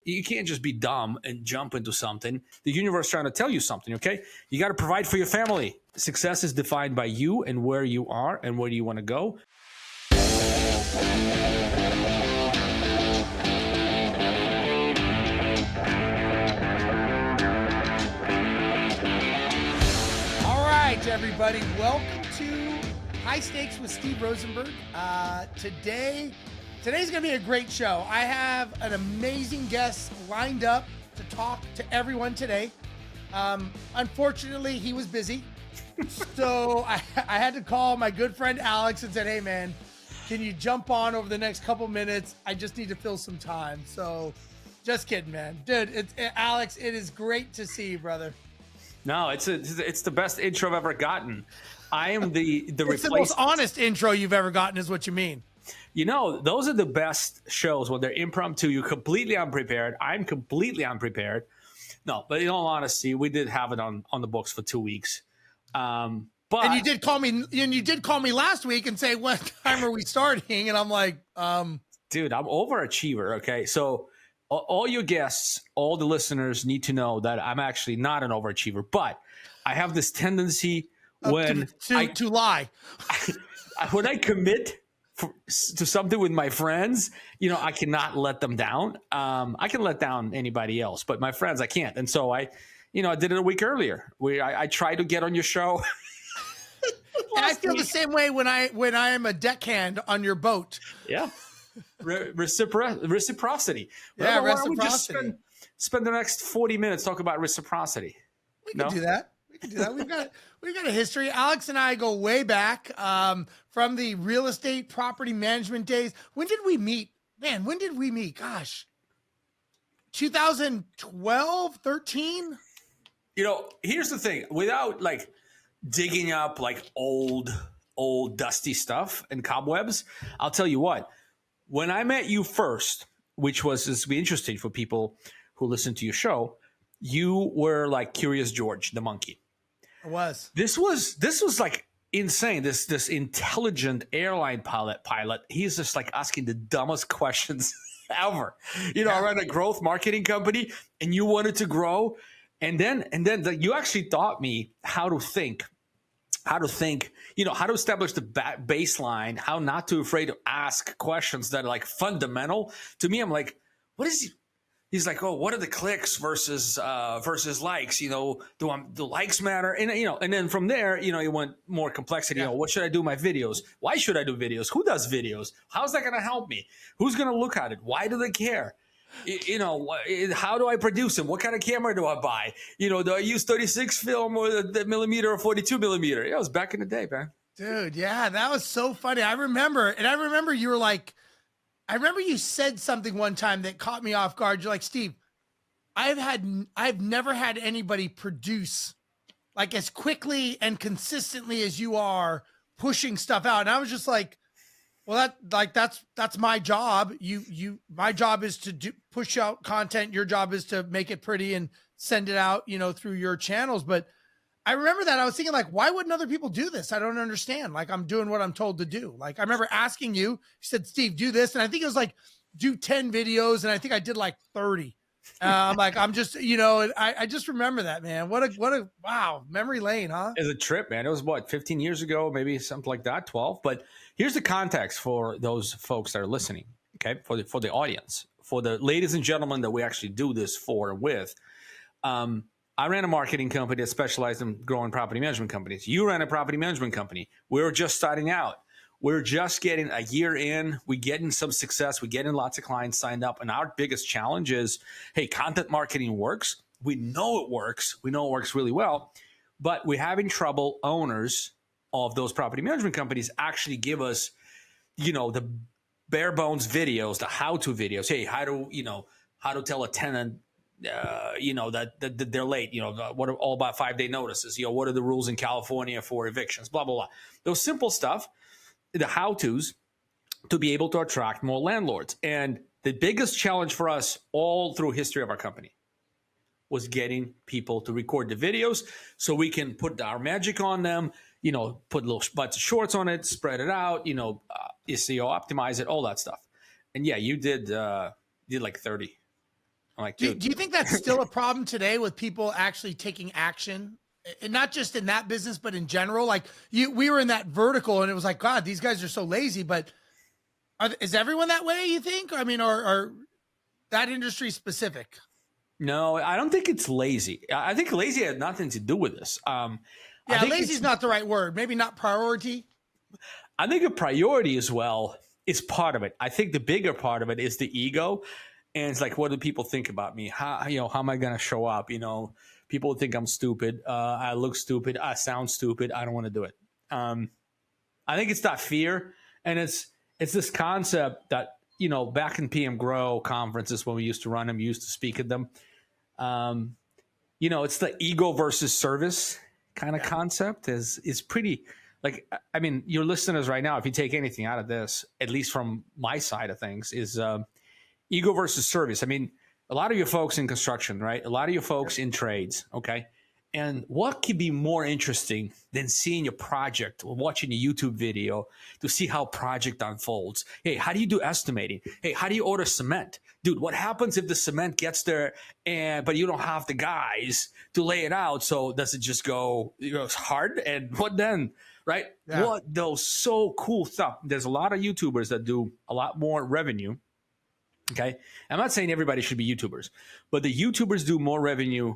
You can't just be dumb and jump into something. The universe is trying to tell you something, okay? You got to provide for your family. Success is defined by you and where you are and where you want to go. All right, everybody. Welcome to High Stakes with Steve Rozenberg. Today's going to be a great show. I have an amazing guest lined up to talk to everyone today. Unfortunately, he was busy. So I had to call my good friend Alex and said, hey, man, can you jump on over the next couple minutes? I just need to fill some time. So just kidding, man. Dude, Alex, it is great to see you, brother. No, it's the best intro I've ever gotten. I am It's the most honest intro you've ever gotten is what you mean. You know, those are the best shows when they're impromptu. You're completely unprepared. I'm completely unprepared. No, but in all honesty, we did have it on the books for 2 weeks. But and you did call me. And you did call me last week and say, "What time are we starting?" And I'm like, dude, I'm overachiever. Okay, so all your guests, all the listeners need to know that I'm actually not an overachiever, but I have this tendency when to lie. When I commit to something with my friends, you know, I cannot let them down. I can let down anybody else, but my friends, I can't. And so I did it a week earlier. I tried to get on your show. And I feel the same way when I am a deckhand on your boat. Yeah. Reciprocity. Yeah, why don't we just reciprocity. spend the next 40 minutes talk about reciprocity? We can do that. We've got a history. Alex and I go way back from the real estate property management days. When did we meet? Man, when did we meet? Gosh, 2012, 13? You know, here's the thing. Without like digging up like old dusty stuff and cobwebs, I'll tell you what. When I met you first, which was this will be interesting for people who listen to your show, you were like Curious George, the monkey. It was. This was like insane. This intelligent airline pilot. He's just like asking the dumbest questions ever. You know, I ran a growth marketing company, and you wanted to grow, and then you actually taught me how to think. You know, how to establish the baseline, how not to afraid to ask questions that are like fundamental. To me, I'm like, what is he? He's like, oh, what are the clicks versus likes? You know, do likes matter? And and then from there, it went more complexity. Yeah. You know, what should I do with my videos? Why should I do videos? Who does videos? How's that going to help me? Who's going to look at it? Why do they care? How do I produce them? What kind of camera do I buy? Do I use 36 film or the millimeter or 42 millimeter? Yeah, it was back in the day, man. Dude, yeah, that was so funny. I remember you were like, I remember you said something one time that caught me off guard. You're like, Steve, I've never had anybody produce like as quickly and consistently as you are pushing stuff out. And I was just like, well, that's my job. My job is to push out content. Your job is to make it pretty and send it out, through your channels. But I remember that I was thinking like, why wouldn't other people do this? I don't understand. Like I'm doing what I'm told to do. Like I remember asking you, you said, Steve, do this. And I think it was like, do 10 videos. And I think I did like 30. I'm like, I'm just, I just remember that, man. What a, wow. Memory lane, huh? It's a trip, man. It was 15 years ago, maybe something like that, 12. But here's the context for those folks that are listening. Okay. For the audience, for the ladies and gentlemen that we actually do this for and with, I ran a marketing company that specialized in growing property management companies. You ran a property management company. We were just starting out. We're just getting a year in. We're getting some success. We're getting lots of clients signed up. And our biggest challenge is, hey, content marketing works. We know it works. We know it works really well. But we're having trouble. Owners of those property management companies actually give us, the bare bones videos, the how-to videos. Hey, how to tell a tenant, that they're late, what are all about 5-day notices, what are the rules in California for evictions, blah, blah, blah. Those simple stuff, the how-tos to be able to attract more landlords. And the biggest challenge for us all through history of our company was getting people to record the videos so we can put our magic on them, put little bunch of shorts on it, spread it out, SEO optimize it, all that stuff. And yeah, you did like 30. I'm like, Do dude, you think that's still a problem today with people actually taking action? And not just in that business, but in general? Like we were in that vertical and it was like, God, these guys are so lazy, but is everyone that way, you think? I mean, or that industry specific? no, I don't think it's lazy. I think lazy had nothing to do with this. I Yeah, think lazy is not the right word. Maybe not priority. I think a priority as well is part of it. I think the bigger part of it is the ego. And it's like, what do people think about me? How am I going to show up? People think I'm stupid. I look stupid. I sound stupid. I don't want to do it. I think it's that fear. And it's this concept that, back in PM Grow conferences when we used to run them, used to speak at them. It's the ego versus service kind of concept is pretty, like, I mean, your listeners right now, if you take anything out of this, at least from my side of things, is ego versus service. I mean, a lot of you folks in construction, right? A lot of you folks in trades, okay? And what could be more interesting than seeing your project or watching a YouTube video to see how project unfolds? Hey, how do you do estimating? Hey, how do you order cement? Dude, what happens if the cement gets there but you don't have the guys to lay it out? So does it just go hard? And what then? Right? Yeah. What those so cool stuff. There's a lot of YouTubers that do a lot more revenue. Okay. I'm not saying everybody should be YouTubers, but the YouTubers do more revenue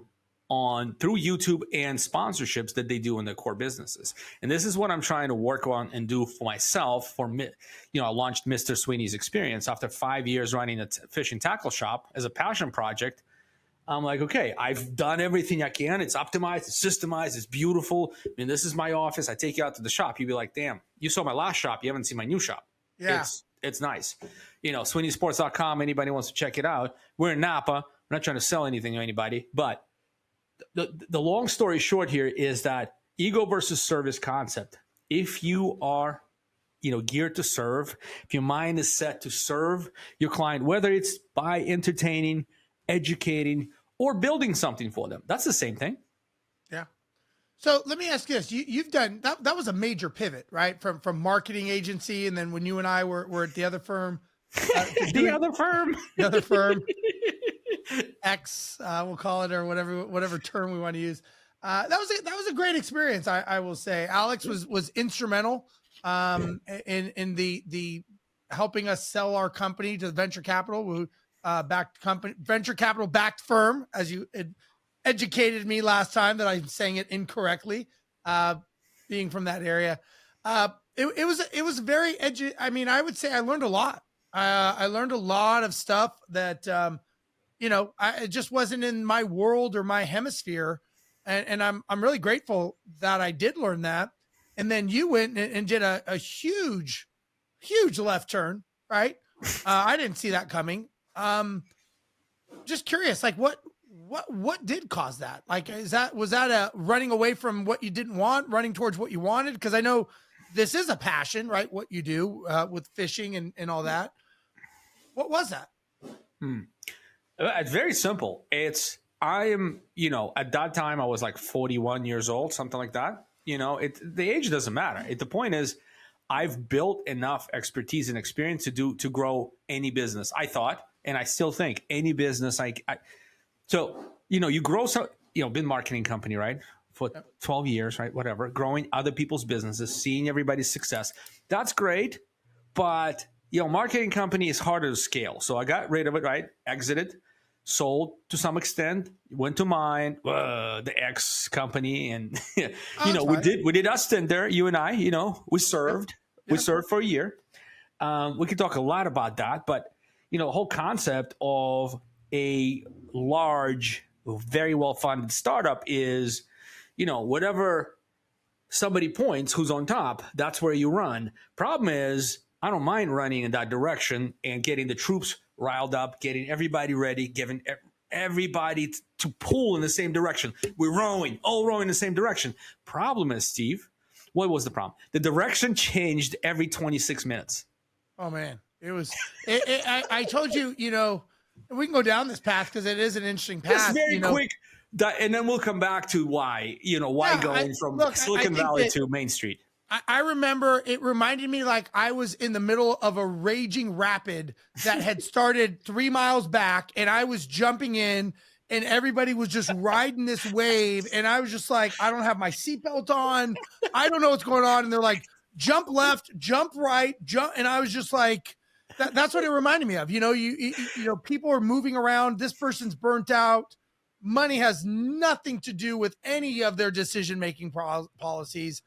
through YouTube and sponsorships that they do in their core businesses. And this is what I'm trying to work on and do for myself. I launched Mr. Sweeney's Experience after 5 years running a fishing tackle shop as a passion project. I'm like, okay, I've done everything I can. It's optimized, it's systemized, it's beautiful. I mean, this is my office. I take you out to the shop. You'd be like, damn, you saw my last shop. You haven't seen my new shop. Yeah. It's nice. SweeneySports.com. Anybody wants to check it out. We're in Napa. I'm not trying to sell anything to anybody, but the long story short here is that ego versus service concept. If you are, geared to serve, if your mind is set to serve your client, whether it's by entertaining, educating, or building something for them, that's the same thing. Yeah. So let me ask you this. You've done, that was a major pivot, right? From marketing agency. And then when you and I were at the other firm, the other firm X, we'll call it, or whatever term we want to use. That was a great experience. I will say Alex was instrumental, in the helping us sell our company to venture capital, venture capital backed firm, as you educated me last time that I'm saying it incorrectly, being from that area. It was very I mean, I would say I learned a lot. I learned a lot of stuff that, it just wasn't in my world or my hemisphere. And I'm really grateful that I did learn that. And then you went and did a huge left turn, right? I didn't see that coming. Just curious, like what did cause that? Like, was that a running away from what you didn't want, running towards what you wanted? Because I know this is a passion, right? What you do with fishing and all that. What was that? It's very simple. I am, at that time I was like 41 years old, something like that. The age doesn't matter. The point is, I've built enough expertise and experience to grow any business. I thought, and I still think any business. You grow been marketing company, right? For 12 years, right? Whatever, growing other people's businesses, seeing everybody's success. That's great. But, marketing company is harder to scale. So I got rid of it, right? Exited, sold to some extent, went to mine, the X company. And, we did our stint there, you and I, we served. Yeah. We served for a year. We could talk a lot about that. But, the whole concept of a large, very well-funded startup is, whatever somebody points, who's on top, that's where you run. Problem is, I don't mind running in that direction and getting the troops riled up, getting everybody ready, giving everybody to pull in the same direction. We're all rowing in the same direction. Problem is, Steve, what was the problem? The direction changed every 26 minutes. Oh, man. It was, I told you, we can go down this path because it is an interesting path. It's very quick. And then we'll come back to why going from Silicon Valley to Main Street. I remember it reminded me like I was in the middle of a raging rapid that had started 3 miles back, and I was jumping in, and everybody was just riding this wave. And I was just like, I don't have my seatbelt on. I don't know what's going on. And they're like, jump left, jump right, jump. And I was just like, that's what it reminded me of. You know, you know, people are moving around. This person's burnt out. Money has nothing to do with any of their decision-making policies.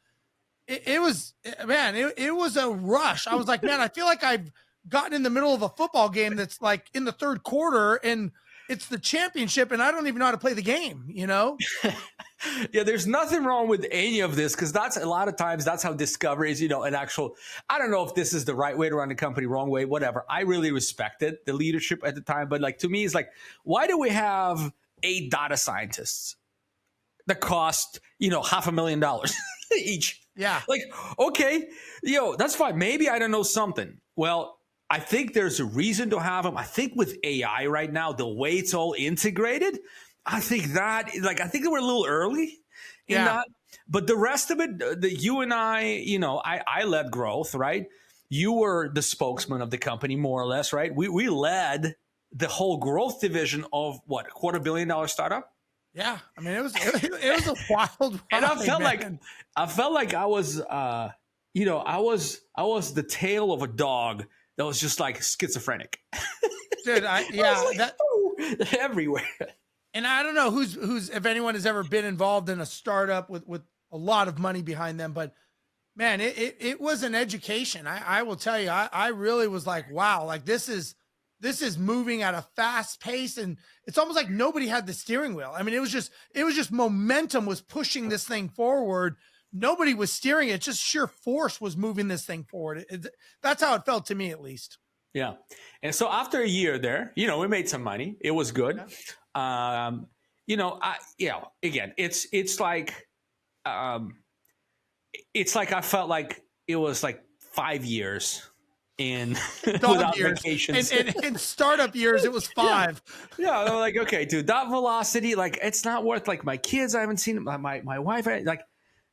It was, man, it was a rush. I was like, man, I feel like I've gotten in the middle of a football game that's like in the third quarter and it's the championship and I don't even know how to play the game, you know? Yeah, there's nothing wrong with any of this because that's a lot of times that's how discovery is, you know, an actual, I don't know if this is the right way to run the company, wrong way, whatever. I really respected the leadership at the time. But like to me, it's like, why do we have 8 data scientists that cost, you know, $500,000 each? Yeah. Like, okay, that's fine. Maybe I don't know something. Well, I think there's a reason to have them. I think with AI right now, the way it's all integrated, I think we're a little early in that. But the rest of it, you and I, you know, I led growth, right? You were the spokesman of the company, more or less, right? We led the whole growth division of what, $250 million startup? Yeah, I mean it was a wild ride, and I felt man. like I was you know, I was the tail of a dog that was just like schizophrenic. Dude, everywhere. And I don't know who's if anyone has ever been involved in a startup with a lot of money behind them, but man, it was an education. I will tell you, I really was like, wow, like this is moving at a fast pace, and it's almost like nobody had the steering wheel. I mean, it was just momentum was pushing this thing forward. Nobody was steering it; just sheer force was moving this thing forward. That's how it felt to me, at least. Yeah, and so after a year there, you know, we made some money. It was good. Yeah. You know, again, it's like I felt like it was like 5 years. In without years. vacations. In startup years, it was 5. Yeah, I'm like, okay, dude, that velocity, like, it's not worth, like, my kids, I haven't seen my wife, like,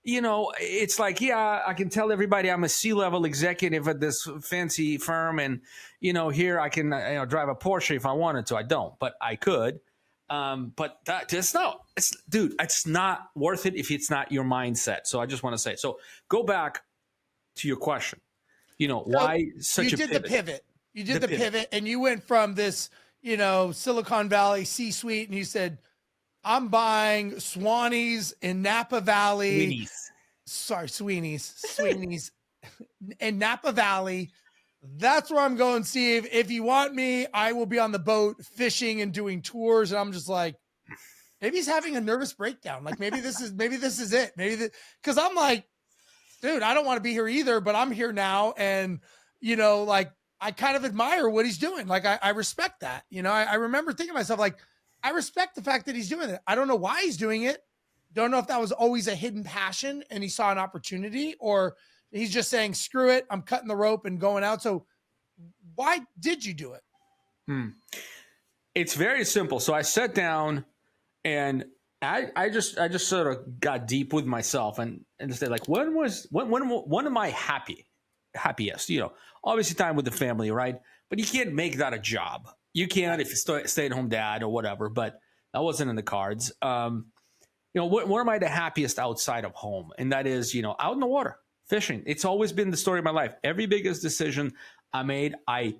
you know, it's like, yeah, I can tell everybody I'm a C-level executive at this fancy firm, and, you know, here I can, drive a Porsche if I wanted to. I don't, but I could. But it's not worth it if it's not your mindset. So I just want to say, so go back to your question. You know, why such a pivot? You did the pivot and you went from this, you know, Silicon Valley C-suite and you said, I'm buying Swannies in Napa Valley. Sweeney's in Napa Valley. That's where I'm going, Steve. If you want me, I will be on the boat fishing and doing tours. And I'm just like, maybe he's having a nervous breakdown. Like maybe this is it. Because I'm like, dude, I don't want to be here either, but I'm here now. And, you know, like, I kind of admire what he's doing. Like, I respect that. You know, I remember thinking to myself, like, I respect the fact that he's doing it. I don't know why he's doing it. Don't know if that was always a hidden passion and he saw an opportunity, or he's just saying, screw it, I'm cutting the rope and going out. So why did you do it? It's very simple. So I sat down and I just sort of got deep with myself and said, like, when am I happiest? You know, obviously time with the family, right? But you can't make that a job. You can if you stay at home dad or whatever, but that wasn't in the cards. You know, where am I the happiest outside of home? And that is, you know, out in the water, fishing. It's always been the story of my life. Every biggest decision I made, I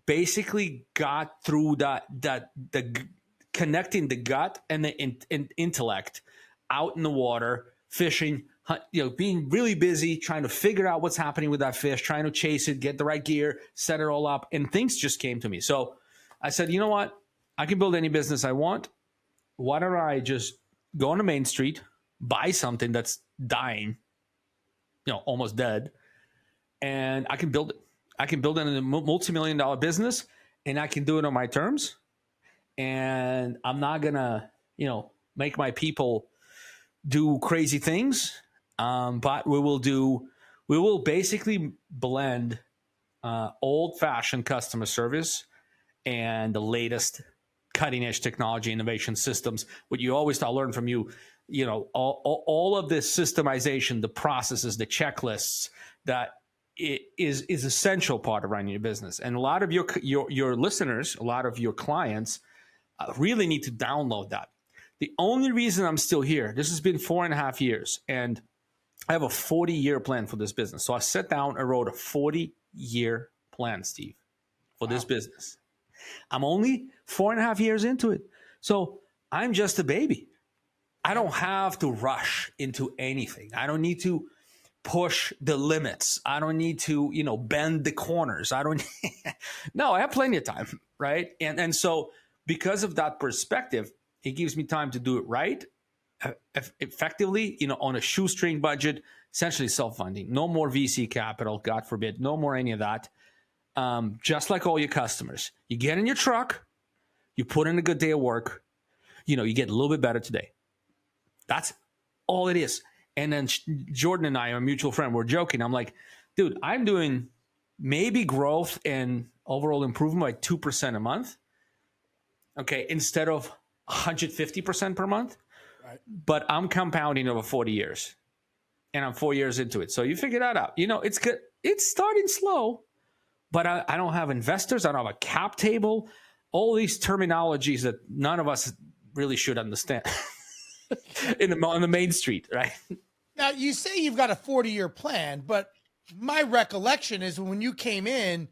basically got through the connecting the gut and the intellect out in the water, fishing, you know, being really busy, trying to figure out what's happening with that fish, trying to chase it, get the right gear, set it all up, and things just came to me. So I said, you know what? I can build any business I want. Why don't I just go on the main street, buy something that's dying, you know, almost dead, and I can build it. I can build it in a multi-million-dollar business, and I can do it on my terms. And I'm not gonna, you know, make my people do crazy things, but we will basically blend old-fashioned customer service and the latest cutting-edge technology innovation systems. What you always learn from you, all of this systemization, the processes, the checklists, that it is essential part of running your business. And a lot of your listeners, a lot of your clients really need to download that. The only reason I'm still here, this has been 4.5 years, and I have a 40-year plan for this business. So I sat down and wrote a 40-year plan, Steve, for this business. I'm only 4.5 years into it. So I'm just a baby. I don't have to rush into anything. I don't need to push the limits. I don't need to, bend the corners. No, I have plenty of time, right? And so because of that perspective, it gives me time to do it right, effectively, on a shoestring budget, essentially self-funding. No more VC capital, God forbid. No more any of that. Just like all your customers. You get in your truck, you put in a good day of work, you get a little bit better today. That's all it is. And then Jordan and I, our mutual friend, we're joking. I'm like, dude, I'm doing maybe growth and overall improvement by 2% a month. Okay, instead of 150% per month. Right. But I'm compounding over 40 years. And I'm 4 years into it. So you figure that out. It's good. It's starting slow, but I don't have investors. I don't have a cap table. All these terminologies that none of us really should understand. On the main street, right? Now, you say you've got a 40-year plan, but my recollection is when you came in,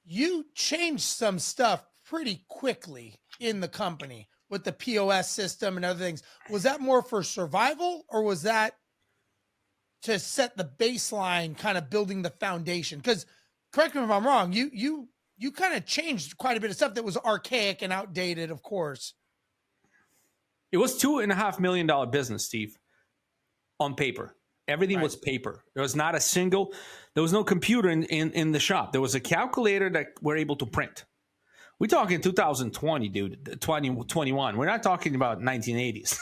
you changed some stuff pretty quickly in the company with the POS system and other things. Was that more for survival, or was that to set the baseline, kind of building the foundation? Because correct me if I'm wrong, you kind of changed quite a bit of stuff that was archaic and outdated, of course. It was $2.5 million business, Steve, on paper. Everything was paper. There was not a single, there was no computer in the shop. There was a calculator that we're able to print. We're talking 2020, dude, 2021. We're not talking about 1980s.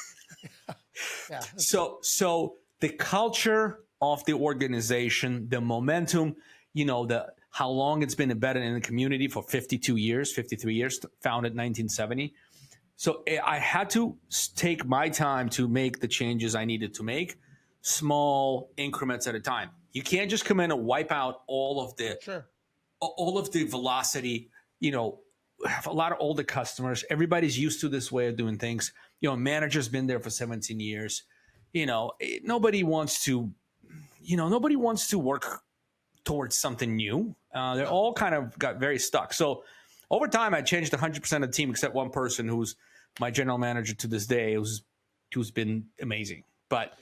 Yeah. So the culture of the organization, the momentum, how long it's been embedded in the community for 53 years, founded in 1970. So I had to take my time to make the changes I needed to make, small increments at a time. You can't just come in and wipe out all of the velocity. Have a lot of older customers. Everybody's used to this way of doing things. Manager's been there for 17 years. Nobody wants to work towards something new. They're all kind of got very stuck. So over time, I changed 100% of the team except one person who's my general manager to this day, who's been amazing. But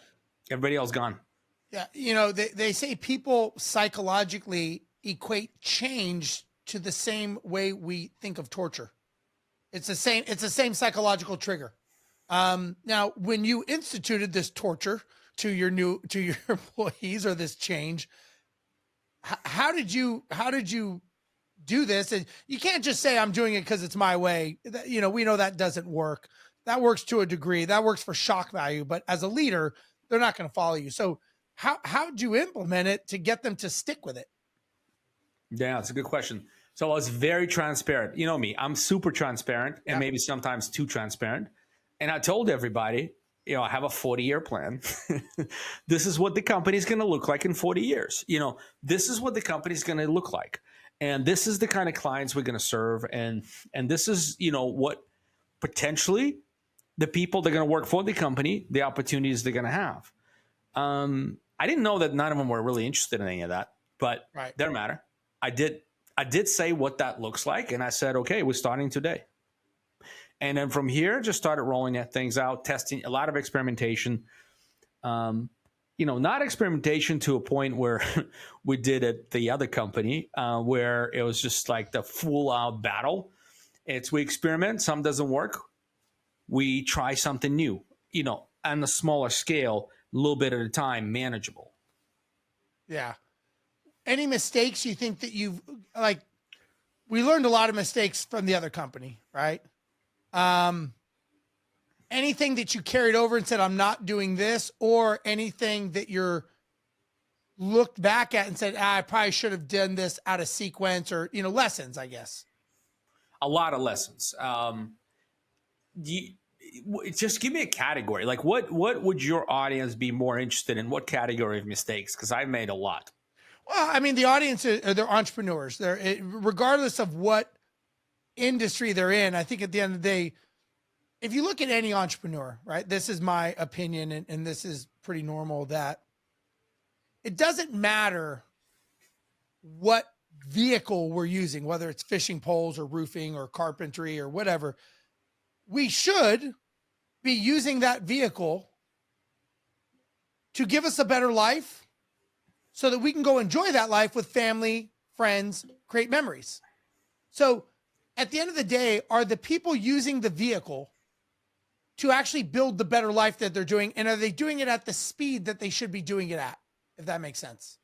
everybody else gone. Yeah, they say people psychologically equate change to the same way we think of torture. It's the same psychological trigger. Now, when you instituted this torture to your employees, or this change, how did you do this? And you can't just say I'm doing it because it's my way. We know that doesn't work. That works to a degree. That works for shock value, but as a leader, they're not going to follow you. So how'd you implement it to get them to stick with it? Yeah, that's a good question. So I was very transparent. You know me, I'm super transparent, and maybe sometimes too transparent. And I told everybody, I have a 40-year plan. This is what the company is going to look like in 40 years. This is what the company is going to look like. And this is the kind of clients we're going to serve. And this is, what potentially the people that are going to work for the company, the opportunities they're going to have. I didn't know that none of them were really interested in any of that, but doesn't matter. I did say what that looks like. And I said, okay, we're starting today. And then from here, just started rolling things out, testing, a lot of experimentation. Not experimentation to a point where we did at the other company, where it was just like the full out battle. We experiment, some doesn't work. We try something new, on a smaller scale, a little bit at a time, manageable. Yeah. Any mistakes you think that we learned a lot of mistakes from the other company, right? Anything that you carried over and said, I'm not doing this, or anything that you're looked back at and said, I probably should have done this out of sequence, or, lessons, I guess. A lot of lessons. just give me a category. Like what would your audience be more interested in? What category of mistakes? Because I've made a lot. Well, I mean, the audience, they're entrepreneurs. Regardless of what industry they're in, I think at the end of the day, if you look at any entrepreneur, right, this is my opinion, and this is pretty normal, that it doesn't matter what vehicle we're using, whether it's fishing poles or roofing or carpentry or whatever. We should be using that vehicle to give us a better life so that we can go enjoy that life with family, friends, create memories. So at the end of the day, are the people using the vehicle to actually build the better life that they're doing? And are they doing it at the speed that they should be doing it at? If that makes sense.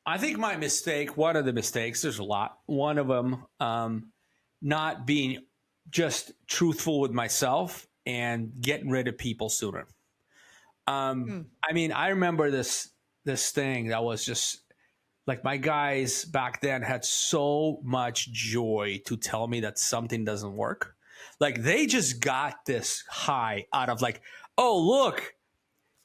I think one of the mistakes, there's a lot. One of them, not being just truthful with myself and getting rid of people sooner. I mean, I remember this thing that was just like, my guys back then had so much joy to tell me that something doesn't work. Like, they just got this high out of like, oh, look,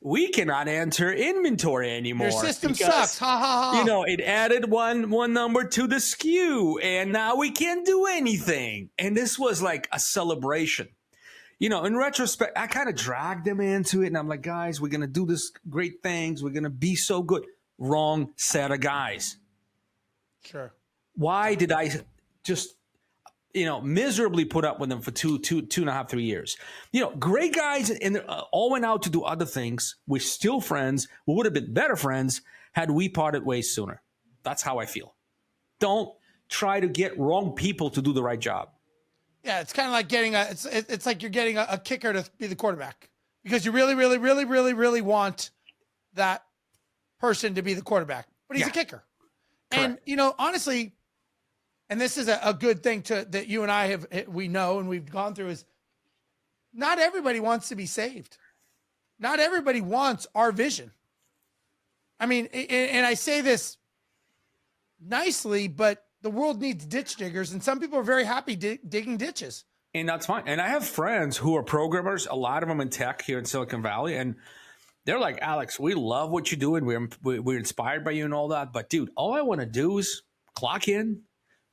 we cannot enter inventory anymore. Your system sucks. Ha ha ha. You know, it added one number to the SKU, and now we can't do anything. And this was like a celebration. You know, in retrospect, I kind of dragged them into it, and I'm like, guys, we're gonna do this great things. We're gonna be so good. Wrong set of guys. Sure. Why did I just, miserably put up with them for two and a half, 3 years? Great guys, and all went out to do other things. We're still friends. We would have been better friends had we parted ways sooner. That's how I feel. Don't try to get wrong people to do the right job. Yeah, it's kind of like getting it's like you're getting a kicker to be the quarterback because you really, really, really, really, really want that person to be the quarterback, but he's a kicker. Correct. And, honestly, and this is a good thing that you and I we know and we've gone through, is not everybody wants to be saved. Not everybody wants our vision. I mean, and I say this nicely, but the world needs ditch diggers, and some people are very happy digging ditches. And that's fine. And I have friends who are programmers, a lot of them in tech here in Silicon Valley, and they're like, Alex, we love what you're doing. We're inspired by you and all that. But, dude, all I want to do is clock in,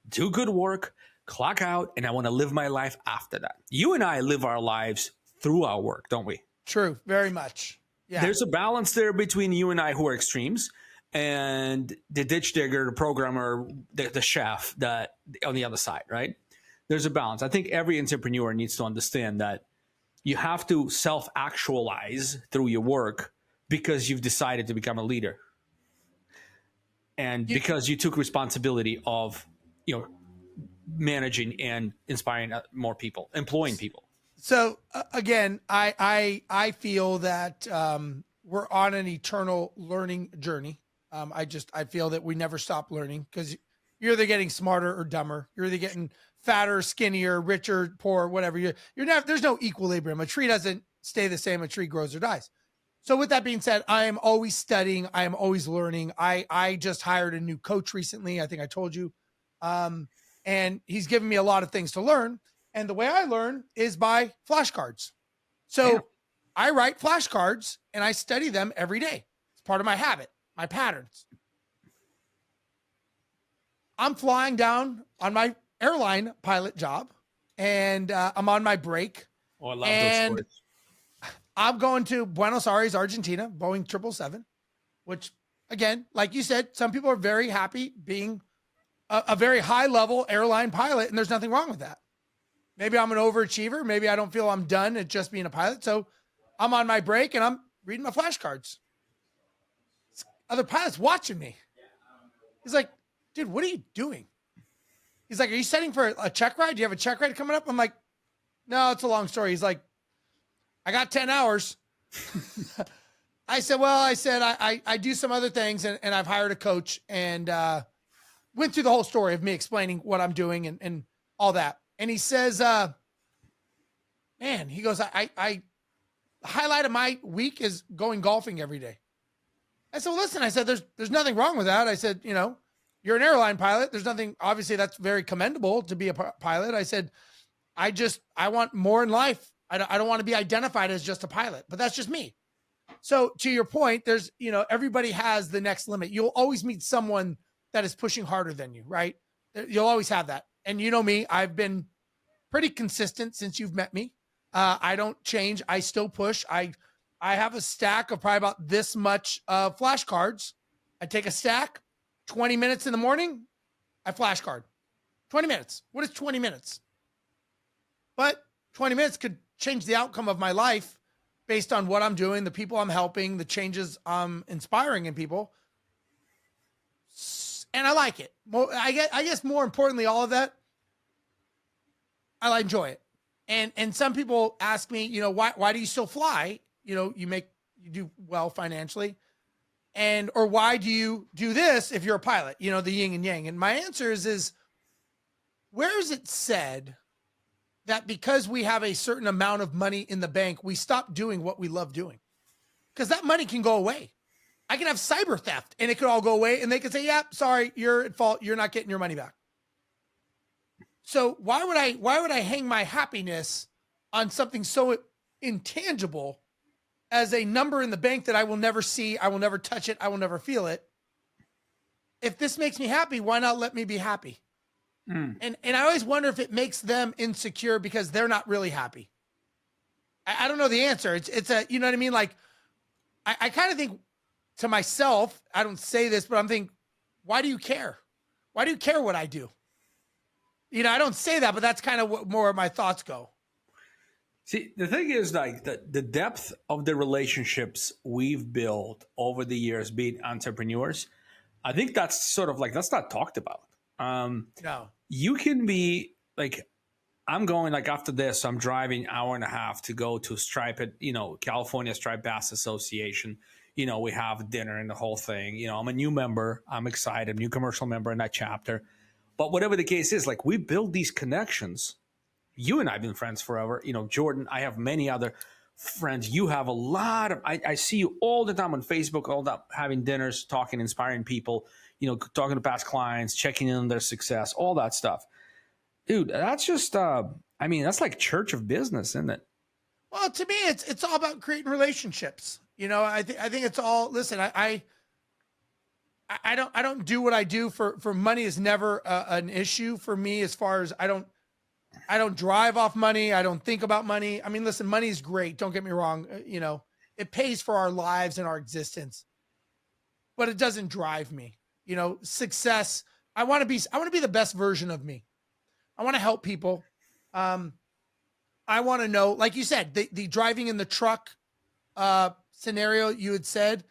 do good work, clock out, and I want to live my life after that. You and I live our lives through our work, don't we? True, very much. Yeah. There's a balance there between you and I, who are extremes, and the ditch digger, the programmer, the chef that on the other side, right? There's a balance. I think every entrepreneur needs to understand that you have to self-actualize through your work because you've decided to become a leader. And because you took responsibility of, managing and inspiring more people, employing people. So again, I feel that we're on an eternal learning journey. I feel that we never stop learning because you're either getting smarter or dumber. You're either getting fatter, skinnier, richer, poor, whatever. You're not. There's no equilibrium. A tree doesn't stay the same. A tree grows or dies. So with that being said, I am always studying. I am always learning. I just hired a new coach recently. I think I told you, and he's given me a lot of things to learn. And the way I learn is by flashcards. So I write flashcards and I study them every day. It's part of my habit, my patterns. I'm flying down on my airline pilot job, and I'm on my break. Oh, I love those stories. I'm going to Buenos Aires, Argentina, Boeing 777, which, again, like you said, some people are very happy being a very high-level airline pilot, and there's nothing wrong with that. Maybe I'm an overachiever. Maybe I don't feel I'm done at just being a pilot. So I'm on my break, and I'm reading my flashcards. Other pilots watching me. He's like, dude, what are you doing? He's like, are you setting for a check ride? Do you have a check ride coming up? I'm like, no, it's a long story. He's like, I got 10 hours. I said, I do some other things, and I've hired a coach, and went through the whole story of me explaining what I'm doing and all that. And he says, man, he goes, I the highlight of my week is going golfing every day. I said, well, listen, I said, there's nothing wrong with that. I said, you're an airline pilot. There's nothing, obviously that's very commendable to be a pilot. I said, I want more in life I don't want to be identified as just a pilot, but that's just me. So to your point, there's, everybody has the next limit. You'll always meet someone that is pushing harder than you, right? You'll always have that. And you know me, I've been pretty consistent since you've met me. I don't change. I still push. I have a stack of probably about this much flashcards. I take a stack, 20 minutes in the morning, I flashcard. 20 minutes. What is 20 minutes? But 20 minutes could change the outcome of my life based on what I'm doing, the people I'm helping, the changes I'm inspiring in people. And I like it. I guess more importantly, all of that, I enjoy it. And some people ask me, why do you still fly? You do well financially. Or why do you do this if you're a pilot? The yin and yang. And my answer is where is it said that because we have a certain amount of money in the bank, we stop doing what we love doing? Because that money can go away. I can have cyber theft and it could all go away and they could say, yeah, sorry, you're at fault. You're not getting your money back. So why would I hang my happiness on something so intangible as a number in the bank that I will never see, I will never touch it, I will never feel it? If this makes me happy, why not let me be happy? And I always wonder if it makes them insecure because they're not really happy. I don't know the answer. It's a, you know what I mean? Like, I kind of think to myself, I don't say this, but I'm thinking, why do you care? Why do you care what I do? I don't say that, but that's kind of what more of my thoughts go. See, the thing is, like, the depth of the relationships we've built over the years, being entrepreneurs, I think that's sort of like, that's not talked about. No. You can be like, I'm going, like, after this, I'm driving an hour and a half to go to Stripe at, California Striped Bass Association. We have dinner and the whole thing. I'm a new member. I'm excited. New commercial member in that chapter. But whatever the case is, like, we build these connections. You and I have been friends forever. Jordan, I have many other friends. You have a lot of, I see you all the time on Facebook, all the time, having dinners, talking, inspiring people, talking to past clients, checking in on their success, all that stuff. Dude, that's just, that's like church of business, isn't it? Well, to me, it's all about creating relationships. I think it's all, listen, I don't do what I do for money is never an issue for me, as far as I don't drive off money. I don't think about money. I mean, listen, money is great. Don't get me wrong. It pays for our lives and our existence, but it doesn't drive me. Success. I want to be the best version of me. I want to help people. I want to know, like you said, the driving in the truck scenario you had said,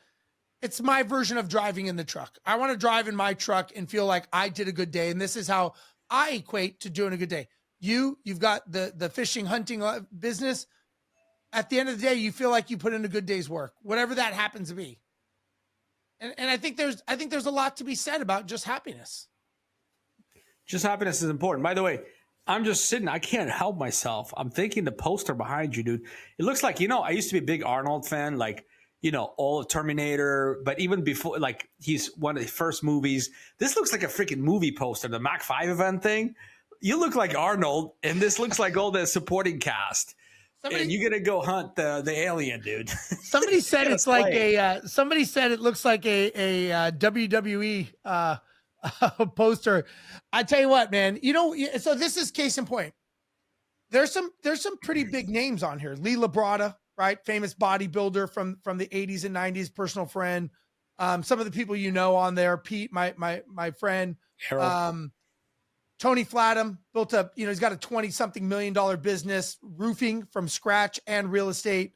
it's my version of driving in the truck. I want to drive in my truck and feel like I did a good day. And this is how I equate to doing a good day. You've got the fishing, hunting business. At the end of the day, you feel like you put in a good day's work, whatever that happens to be. And I think there's a lot to be said about just happiness. Just happiness is important. By the way, I'm just sitting, I can't help myself. I'm thinking the poster behind you, dude. It looks like, I used to be a big Arnold fan, like, all of Terminator, but even before, like, he's one of the first movies. This looks like a freaking movie poster, the Mach 5 event thing. You look like Arnold, and this looks like all the supporting cast. And you're gonna go hunt the alien, dude. Somebody said it's like somebody said it looks like a WWE poster. I tell you what, man. So this is case in point. There's some pretty big names on here. Lee Labrada, right? Famous bodybuilder from the 80s and 90s, personal friend. Some of the people on there. Pete, my friend. Harold. Tony Flatham built up, he's got a $20-something million business, roofing from scratch and real estate.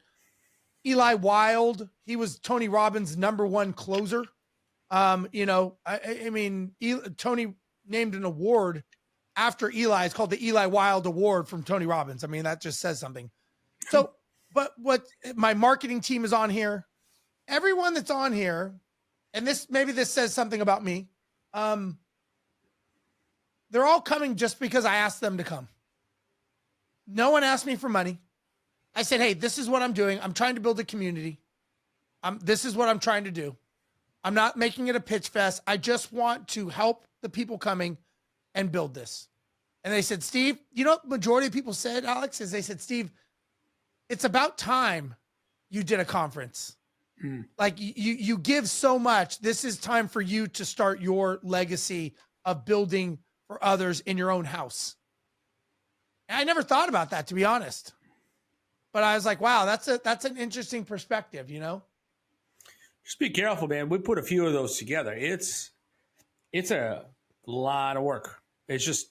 Eli Wild, he was Tony Robbins' #1 closer. Tony named an award after Eli. It's called the Eli Wild Award from Tony Robbins. I mean, that just says something. So, but what my marketing team is on here, everyone that's on here, and maybe this says something about me. They're all coming just because I asked them to come. No one asked me for money. I said, hey, this is what I'm doing. I'm trying to build a community. This is what I'm trying to do. I'm not making it a pitch fest. I just want to help the people coming and build this. And they said, Steve, what majority of people said, Alex, is they said, Steve, it's about time you did a conference. Like you give so much. This is time for you to start your legacy of building for others in your own house. And I never thought about that, to be honest. But I was like, wow, that's an interesting perspective, you know? Just be careful, man. We put a few of those together. It's a lot of work. It's just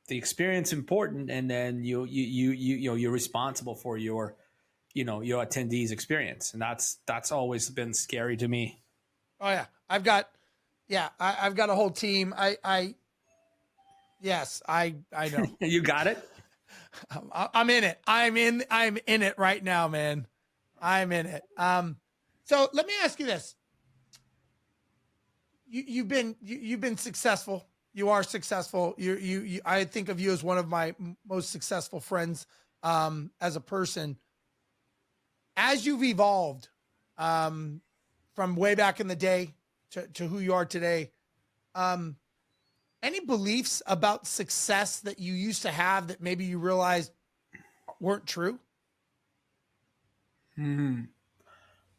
the experience important, and then you're responsible for your attendees' experience, and that's always been scary to me. Oh yeah, I've got a whole team. Yes, I know. You got it. I'm in it. I'm in it right now, man. I'm in it. So let me ask you this. You've been successful. You are successful. You I think of you as one of my most successful friends as a person. As you've evolved from way back in the day to who you are today, any beliefs about success that you used to have that maybe you realized weren't true?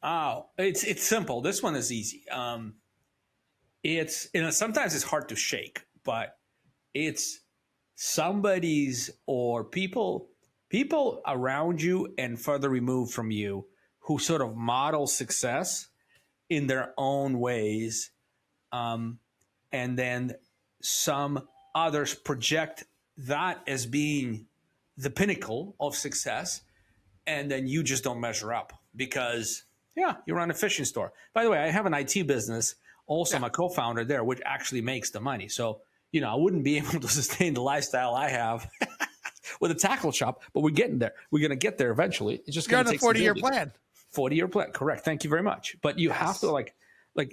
Oh, it's simple. This one is easy. It's sometimes it's hard to shake, but it's somebody's or people around you and further removed from you who sort of model success in their own ways, and then some others project that as being the pinnacle of success, and then you just don't measure up because you run a fishing store. By the way, I have an IT business. Also, I'm a co-founder there, which actually makes the money. So, I wouldn't be able to sustain the lifestyle I have with a tackle shop, but we're getting there. We're going to get there eventually. It's just going to take 40-year plan. 40-year plan. Correct. Thank you very much. But you have to like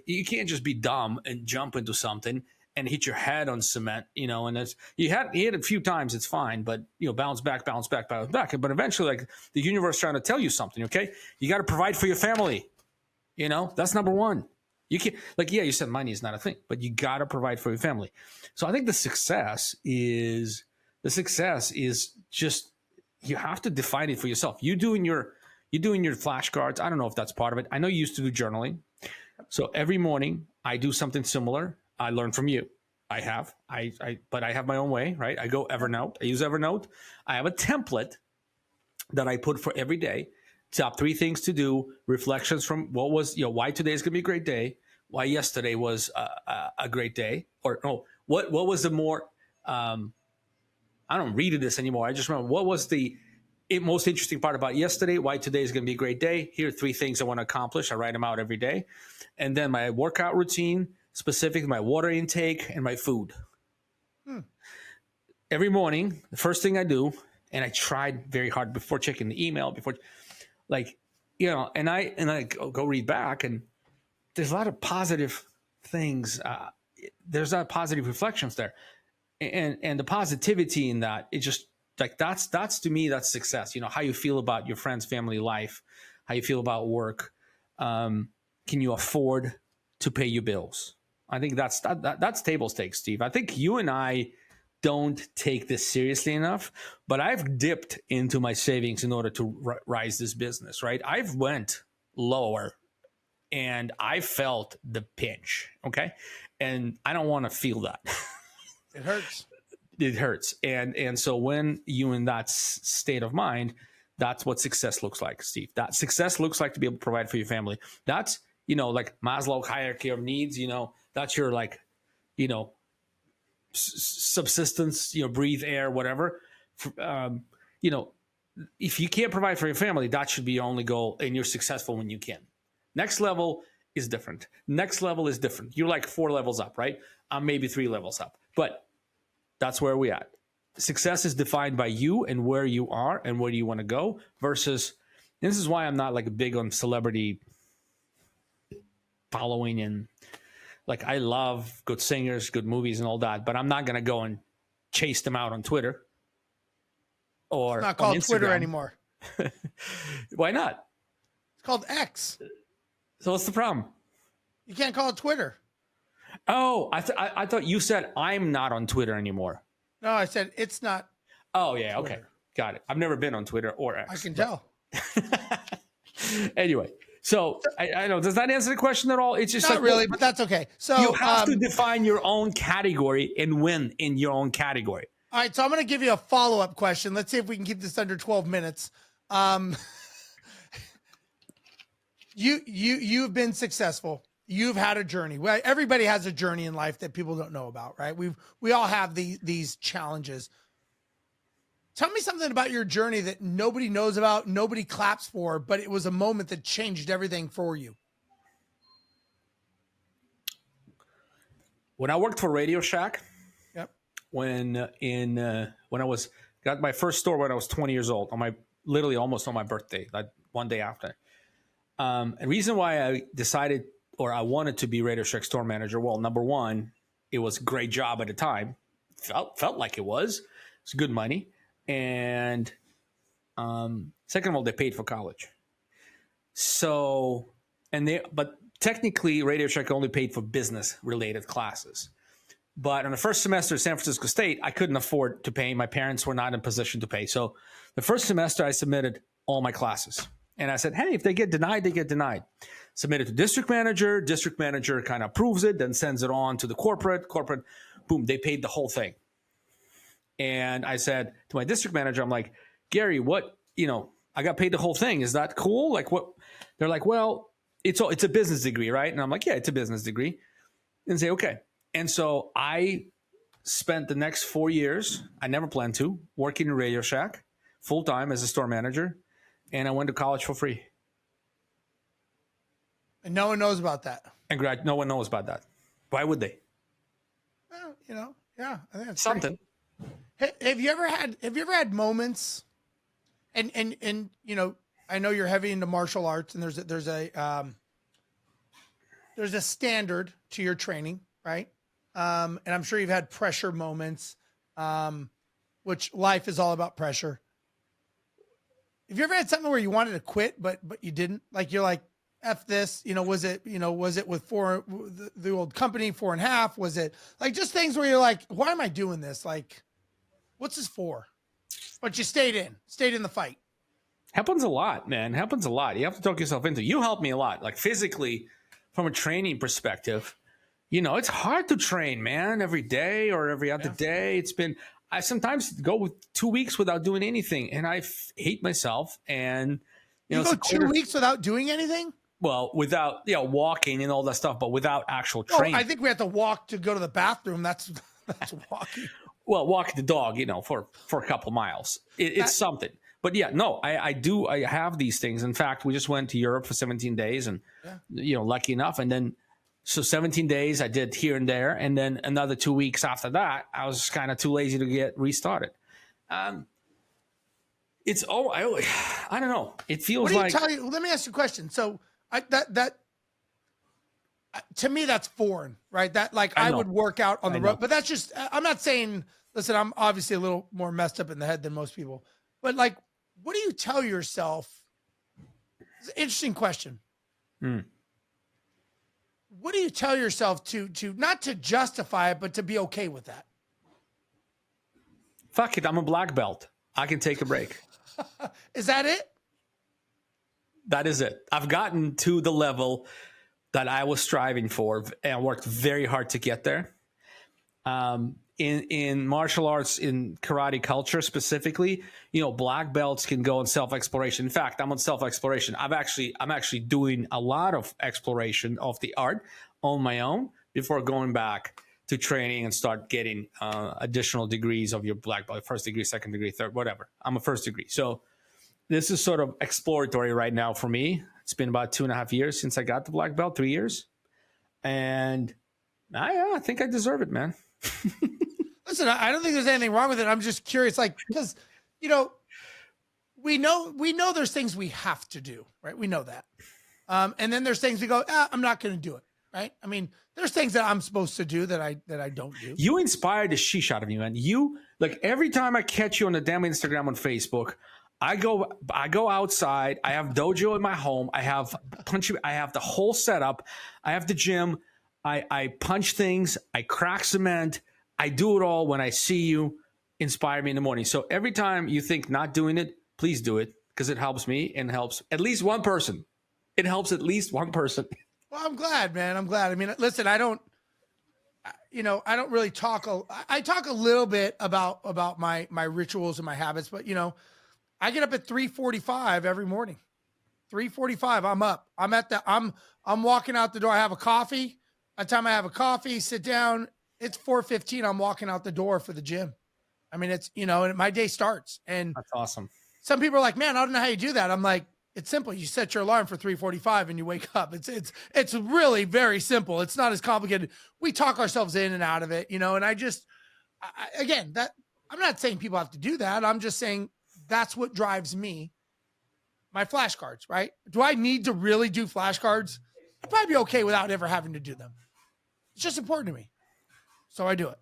you can't just be dumb and jump into something and hit your head on cement, and it's, you hit a few times, it's fine, but bounce back. But eventually, the universe trying to tell you something, okay? You got to provide for your family. That's number one. You can't, you said money is not a thing, but you got to provide for your family. So I think the success is just, you have to define it for yourself. You doing your flashcards. I don't know if that's part of it. I know you used to do journaling. So every morning I do something similar. I learn from you. But I have my own way, right? I go Evernote. I use Evernote. I have a template that I put for every day. Top 3 things to do, reflections from what was, why today is going to be a great day, why yesterday was a great day, or no, what was the more, I don't read this anymore. I just remember what was the most interesting part about yesterday, why today is going to be a great day. Here are 3 things I want to accomplish. I write them out every day. And then my workout routine, specific, my water intake, and my food. Every morning, the first thing I do, and I tried very hard before checking the email, and I go read back, and there's a lot of positive things. There's a lot of positive reflections there, and the positivity in that, it just that's to me, that's success. How you feel about your friends, family, life, how you feel about work. Can you afford to pay your bills? I think that's table stakes, Steve. I think you and I don't take this seriously enough, but I've dipped into my savings in order to rise this business, right? I've went lower and I felt the pinch, okay? And I don't want to feel that. It hurts. It hurts. And so when you in that state of mind, that's what success looks like, Steve. That success looks like to be able to provide for your family. That's, Maslow hierarchy of needs, that's your subsistence, breathe air, whatever. If you can't provide for your family, that should be your only goal, and you're successful when you can. Next level is different. You're like 4 levels up, right? I'm maybe 3 levels up, but that's where we at. Success is defined by you and where you are and where you want to go versus, this is why I'm not big on celebrity following, and I love good singers, good movies and all that, but I'm not going to go and chase them out on Twitter or it's not called Twitter anymore. Why not? It's called X. So what's the problem? You can't call it Twitter. Oh, I thought you said I'm not on Twitter anymore. No, I said it's not. Oh yeah. Twitter. Okay. Got it. I've never been on Twitter or X. I can tell. Anyway, so I know, does that answer the question at all? It's just Not like, really, but that's okay. So you have to define your own category and win in your own category. all right, so I'm going to give you a follow-up question. Let's see if we can keep this under 12 minutes. You've been successful. You've had a journey. Well, everybody has a journey in life that people don't know about, right? We all have these challenges. Tell me something about your journey that nobody knows about, nobody claps for, but it was a moment that changed everything for you. When I worked for Radio Shack, Yep. when I got my first store when I was 20 years old, literally almost on my birthday, like one day after. And reason why I decided or I wanted to be Radio Shack store manager, well, number one, it was a great job at the time. Felt like it was. It's good money. And second of all, they paid for college. So, but technically Radio Shack only paid for business related classes. But in the first semester at San Francisco State, I couldn't afford to pay. My parents were not in position to pay. So the first semester I submitted all my classes. And I said, hey, if they get denied, they get denied. Submit it to district manager kind of approves it, then sends it on to the corporate, boom, they paid the whole thing. And I said to my district manager, I'm like, Gary, I got paid the whole thing. Is that cool? Like what? They're like, well, it's a business degree, right? And I'm like, yeah, it's a business degree. And say, okay. And so I spent the next 4 years, I never planned to, working in Radio Shack full-time as a store manager. And I went to college for free. And no one knows about that. And no one knows about that. Why would they? Well, yeah, I think that's something. Hey, have you ever had moments? And I know you're heavy into martial arts, and there's a standard to your training, right? And I'm sure you've had pressure moments, which life is all about pressure. Have you ever had something where you wanted to quit, but you didn't? Like you're like, F this, was it with the old company 4.5? Was it like just things where you're like, why am I doing this? Like, what's this for? But you stayed in the fight. Happens a lot, man. Happens a lot. You have to talk yourself into it. You helped me a lot, like physically from a training perspective. It's hard to train, man, every day or every other day. I sometimes go with 2 weeks without doing anything, and I hate myself. And you go 2 weeks without doing anything? Well, without walking and all that stuff, but without actual training. I think we have to walk to go to the bathroom. That's walking. Well, walking the dog, for a couple miles. It's something. But yeah, no, I do. I have these things. In fact, we just went to Europe for 17 days, and lucky enough, and then. So 17 days I did here and there. And then another 2 weeks after that, I was kind of too lazy to get restarted. I don't know. It feels like. Let me ask you a question. So to me, that's foreign, right? That I would work out on the road, but that's just, I'm not saying, listen, I'm obviously a little more messed up in the head than most people, but what do you tell yourself? It's an interesting question. What do you tell yourself to not to justify it, but to be okay with that? Fuck it. I'm a black belt. I can take a break. Is that it? That is it. I've gotten to the level that I was striving for and worked very hard to get there. In martial arts, in karate culture specifically, black belts can go on self-exploration. In fact, I'm on self-exploration. I'm actually doing a lot of exploration of the art on my own before going back to training and start getting additional degrees of your black belt, first degree, second degree, third, whatever. I'm a first degree. So this is sort of exploratory right now for me. It's been about 2.5 years since I got the black belt, 3 years. And I think I deserve it, man. Listen, I don't think there's anything wrong with it. I'm just curious, because, we know there's things we have to do, right? We know that. And then there's things we go, I'm not going to do it, right? I mean, there's things that I'm supposed to do that I don't do. You inspired the sheesh out of me, man. You, every time I catch you on the damn Instagram and Facebook, I go outside. I have dojo in my home. I have the whole setup. I have the gym. I punch things. I crack cement. I do it all when I see you inspire me in the morning. So every time you think not doing it, please do it. because it helps me and helps at least one person. It helps at least one person. Well, I'm glad, man. I'm glad. I mean, listen, I don't really talk. I talk a little bit about my rituals and my habits, but I get up at 3:45 every morning. 3:45, I'm up. I'm walking out the door. I have a coffee. By the time I have a coffee, sit down, it's 4:15. I'm walking out the door for the gym. I mean, it's, and my day starts. And That's awesome. some people are like, man, I don't know how you do that. I'm like, it's simple. You set your alarm for 3:45 and you wake up. It's really very simple. It's not as complicated. We talk ourselves in and out of it, and again, that I'm not saying people have to do that. I'm just saying that's what drives me. My flashcards, right? Do I need to really do flashcards? I'd probably be okay without ever having to do them. It's just important to me. So I do it.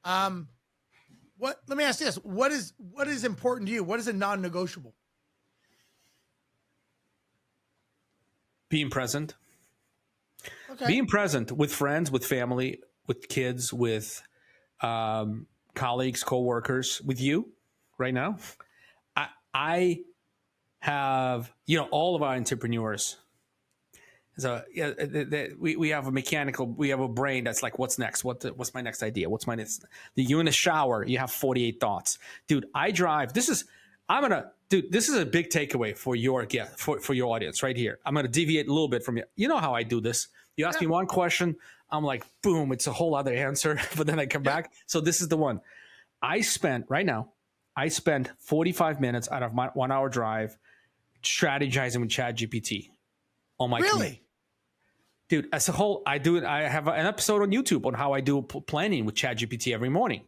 Let me ask you this. What is important to you? What is a non-negotiable? Being present. Okay. Being present with friends, with family, with kids, with colleagues, coworkers, with you right now. I have, all of our entrepreneurs. So yeah, we have a brain that's like, what's next? What's my next idea? What's my next? You in the shower, you have 48 thoughts, dude. I drive. This is a big takeaway for your for your audience right here. I'm gonna deviate a little bit from you. You know how I do this. You ask me one question, I'm like, boom, it's a whole other answer, but then I come back. So this is the one. I spent 45 minutes out of my 1 hour drive strategizing with ChatGPT on my commute. Dude, as a whole, I have an episode on YouTube on how I do planning with ChatGPT every morning.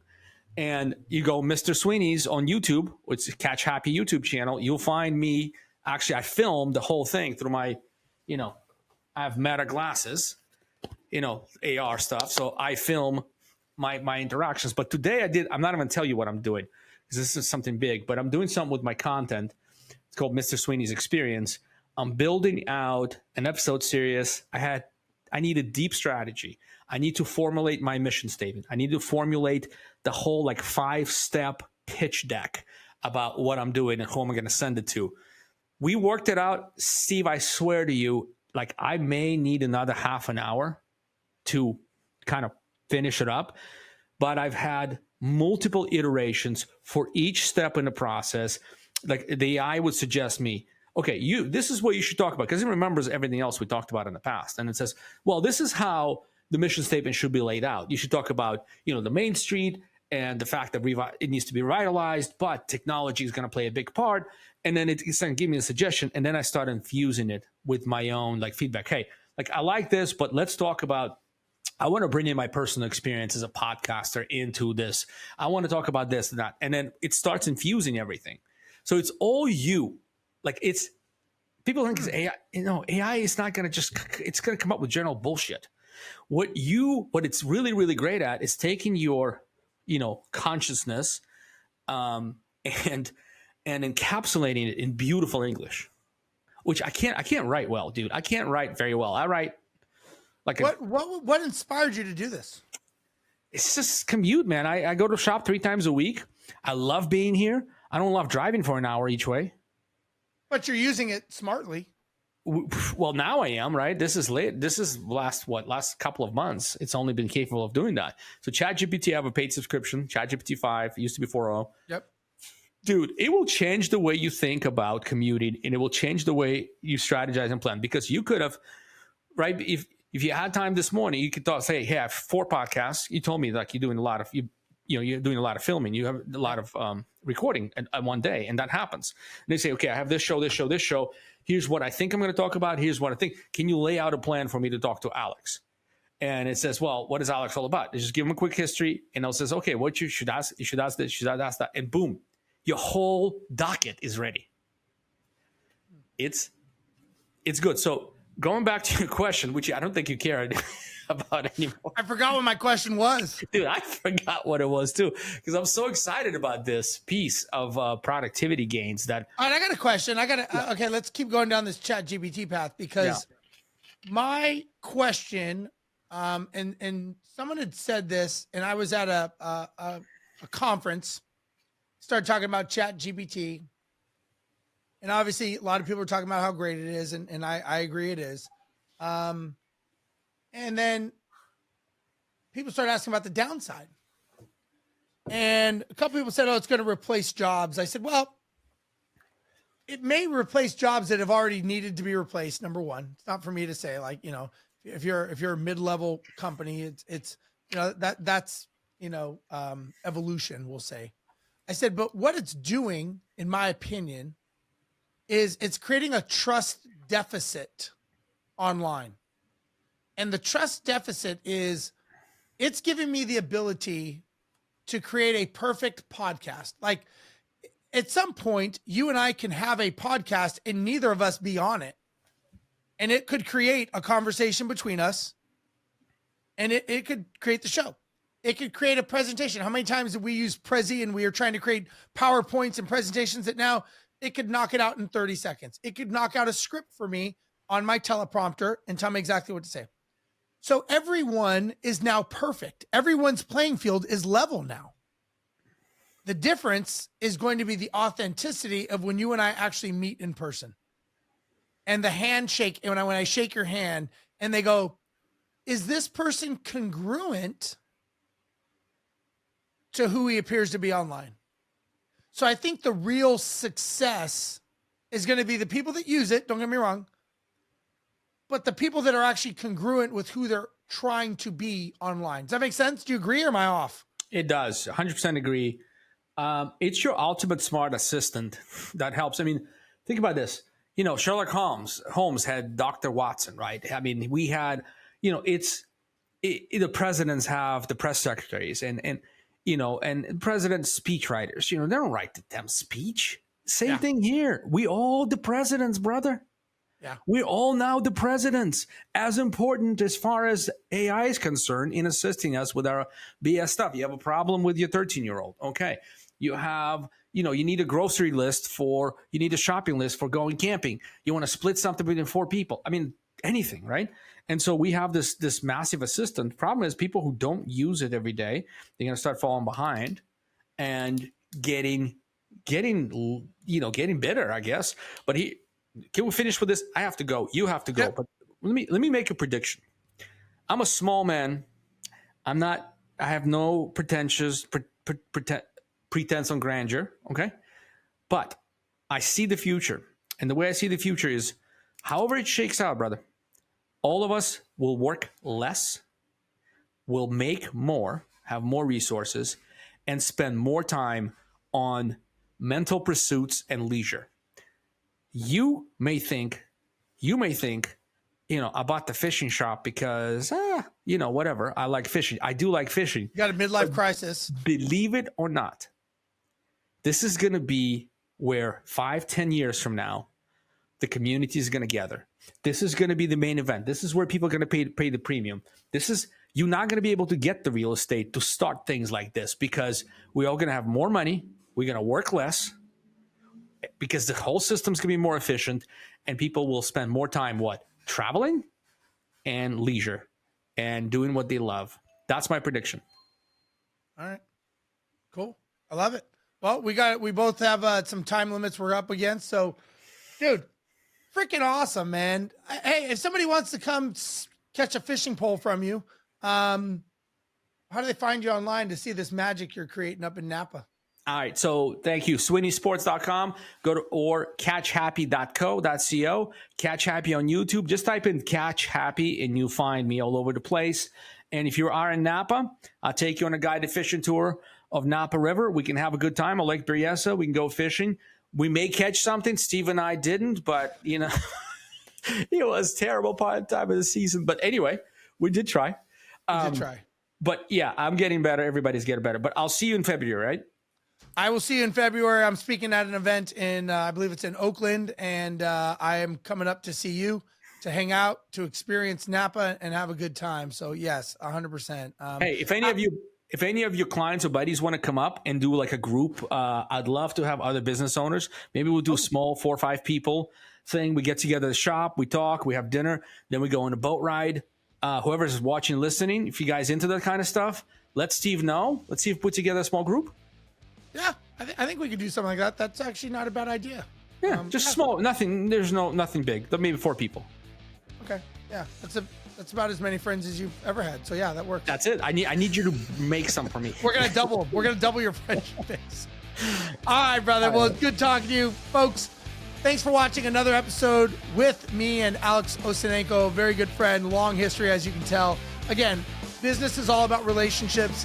And you go Mr. Sweeney's on YouTube, which is Catch Happy YouTube channel. You'll find me. Actually, I filmed the whole thing through my, I have Meta glasses, AR stuff. So I film my interactions. But today I'm not even going to tell you what I'm doing because this is something big, but I'm doing something with my content. It's called Mr. Sweeney's Experience. I'm building out an episode series. I need a deep strategy. I need to formulate my mission statement. I need to formulate the whole 5-step pitch deck about what I'm doing and who I'm going to send it to. We worked it out. Steve, I swear to you, I may need another half an hour to kind of finish it up, but I've had multiple iterations for each step in the process. The AI would suggest me, okay, this is what you should talk about, because it remembers everything else we talked about in the past. And it says, well, this is how the mission statement should be laid out. You should talk about, the main street and the fact that it needs to be revitalized, but technology is going to play a big part. And then it's going to give me a suggestion. And then I start infusing it with my own feedback. Hey, I like this, but let's talk about, I want to bring in my personal experience as a podcaster into this. I want to talk about this and that. And then it starts infusing everything. So it's all you. People think it's AI. AI is not going to it's going to come up with general bullshit. What it's really, really great at is taking your, consciousness, and encapsulating it in beautiful English, which I can't write well, dude. I can't write very well. I write what inspired you to do this? It's just commute, man. I go to shop 3 times a week. I love being here. I don't love driving for an hour each way. But you're using it smartly. Well, now I am, right? This is last couple of months. It's only been capable of doing that. So ChatGPT, I have a paid subscription. ChatGPT 5, it used to be 4.0. Yep. Dude, it will change the way you think about commuting, and it will change the way you strategize and plan, because you could have, right? If you had time this morning, you could say, hey, I have 4 podcasts. You told me you're doing a lot of, you're doing a lot of filming. You have a lot of recording at one day, and that happens. And they say, okay, I have this show. Here's what I think I'm going to talk about. Here's what I think. Can you lay out a plan for me to talk to Alex? And it says, well, what is Alex all about? They just give him a quick history, and it says, okay, what you should ask this, you should ask that, and boom, your whole docket is ready. It's good. So going back to your question, which I don't think you cared about anymore. I forgot what my question was. Dude, I forgot what it was too, because I'm so excited about this piece of productivity gains that. All right, I got a question. Okay, let's keep going down this ChatGPT path, because my question, and someone had said this, and I was at a conference, started talking about ChatGPT, And obviously, a lot of people are talking about how great it is, and I agree it is. And then people start asking about the downside. And a couple people said, oh, it's going to replace jobs. I said, well, it may replace jobs that have already needed to be replaced. Number one, it's not for me to say, like, you know, if you're a mid-level company, it's you know, that's evolution, we'll say. I said, but what it's doing, in my opinion, is it's creating a trust deficit online. And the trust deficit is it's giving me the ability to create a perfect podcast. Like, at some point, you and I can have a podcast and neither of us be on it. And it could create a conversation between us, and it could create the show. It could create a presentation. How many times did we use Prezi and we are trying to create PowerPoints and presentations that now it could knock it out in 30 seconds. It could knock out a script for me on my teleprompter and tell me exactly what to say. So everyone is now perfect. Everyone's playing field is level now. The difference is going to be the authenticity of when you and I actually meet in person. And the handshake, and when I shake your hand and they go, is this person congruent to who he appears to be online? So I think the real success is going to be the people that use it, don't get me wrong, but the people that are actually congruent with who they're trying to be online. Does that make sense? Do you agree, or am I off? It does. 100% agree. It's your ultimate smart assistant that helps. I mean, think about this. You know, Sherlock Holmes had Dr. Watson, right? I mean, we had, you know, the presidents have the press secretaries and you know, and president speech writers, you know, they don't write them speech. Same thing here. We all the presidents, brother. Yeah. We're all now the presidents. As important as far as AI is concerned in assisting us with our BS stuff. You have a problem with your 13-year-old. Okay. You have, you know, you need a grocery list you need a shopping list for going camping. You want to split something between 4 people. I mean, anything, right? And so we have this massive assistant. Problem is, people who don't use it every day, they're going to start falling behind and getting bitter, I guess. But can we finish with this? I have to go. You have to go. Yep. But let me make a prediction. I'm a small man. I have no pretense on grandeur. Okay. But I see the future. And the way I see the future is, however it shakes out, brother, all of us will work less, will make more, have more resources, and spend more time on mental pursuits and leisure. You may think, you know, I bought the fishing shop because, you know, whatever. I like fishing. I do like fishing. You got a midlife crisis. Believe it or not, this is going to be where 5-10 years from now, the community is going to gather. This is going to be the main event. This is where people are going to pay the premium. You're not going to be able to get the real estate to start things like this because we're all going to have more money. We're going to work less because the whole system's going to be more efficient, and people will spend more time, traveling and leisure and doing what they love. That's my prediction. All right, cool. I love it. Well, we both have some time limits we're up against. So, dude, freaking awesome, man. Hey, if somebody wants to come catch a fishing pole from you, how do they find you online to see this magic you're creating up in Napa? All right. So thank you. SweeneySports.com. Go to or catchhappy.co. Catch Happy on YouTube. Just type in Catch Happy and you'll find me all over the place. And if you are in Napa, I'll take you on a guided fishing tour of Napa River. We can have a good time. I'll Lake Berryessa. We can go fishing. We may catch something. Steve and I didn't, but, you know, it was terrible time of the season. But anyway, we did try. But yeah, I'm getting better. Everybody's getting better. But I'll see you in February, right? I will see you in February. I'm speaking at an event in, I believe it's in Oakland, and I am coming up to see you, to hang out, to experience Napa, and have a good time. So yes, 100%. Hey, if any of your clients or buddies want to come up and do like a group, I'd love to have other business owners. Maybe we'll do a small 4 or 5 people thing. We get together at the shop, we talk, we have dinner, then we go on a boat ride. Whoever's watching, listening, if you guys into that kind of stuff, let Steve know. Let's see if we put together a small group. Yeah, I think we could do something like that. That's actually not a bad idea. Yeah, just small. Nothing. There's nothing big. Maybe 4 people. Okay. Yeah, that's about as many friends as you've ever had. So yeah, that works. That's it. I need you to make some for me. We're gonna double your friendship base. All right, brother. Well, it's good talking to you, folks. Thanks for watching another episode with me and Alex Osenenko, very good friend, long history, as you can tell. Again, business is all about relationships.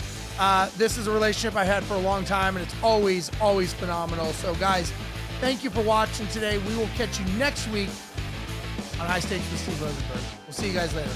This is a relationship I had for a long time, and it's always phenomenal. So, guys, thank you for watching today. We will catch you next week on High Stage with Steve Rozenberg. We'll see you guys later.